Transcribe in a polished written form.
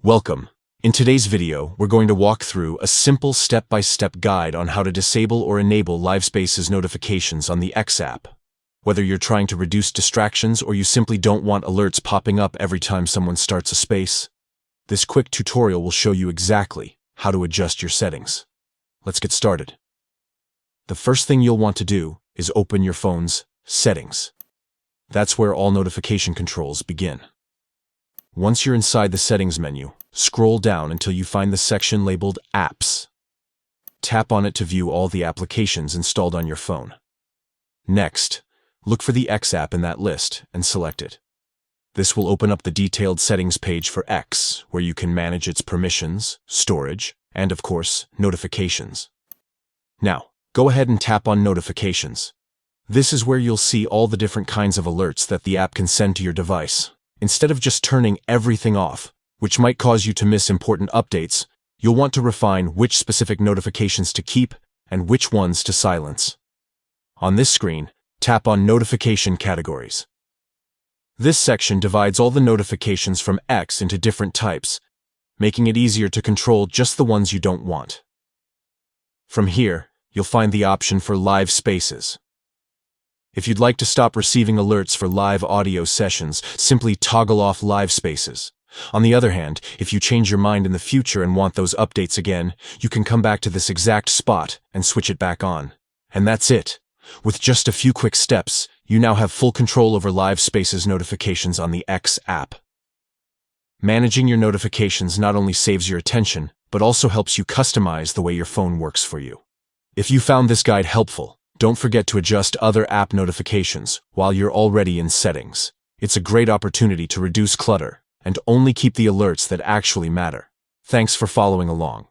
Welcome. In today's video, we're going to walk through a simple step-by-step guide on how to disable or enable LiveSpace's notifications on the X app. Whether you're trying to reduce distractions or you simply don't want alerts popping up every time someone starts a space, this quick tutorial will show you exactly how to adjust your settings. Let's get started. The first thing you'll want to do is open your phone's settings. That's where all notification controls begin. Once you're inside the settings menu, scroll down until you find the section labeled Apps. Tap on it to view all the applications installed on your phone. Next, look for the X app in that list and select it. This will open up the detailed settings page for X, where you can manage its permissions, storage, and of course, notifications. Now, go ahead and tap on Notifications. This is where you'll see all the different kinds of alerts that the app can send to your device. Instead of just turning everything off, which might cause you to miss important updates, you'll want to refine which specific notifications to keep and which ones to silence. On this screen, tap on Notification Categories. This section divides all the notifications from X into different types, making it easier to control just the ones you don't want. From here, you'll find the option for Live Spaces. If you'd like to stop receiving alerts for live audio sessions, simply toggle off Live Spaces. On the other hand, if you change your mind in the future and want those updates again, you can come back to this exact spot and switch it back on. And that's it. With just a few quick steps, you now have full control over Live Spaces notifications on the X app. Managing your notifications not only saves your attention, but also helps you customize the way your phone works for you. If you found this guide helpful, don't forget to adjust other app notifications while you're already in settings. It's a great opportunity to reduce clutter and only keep the alerts that actually matter. Thanks for following along.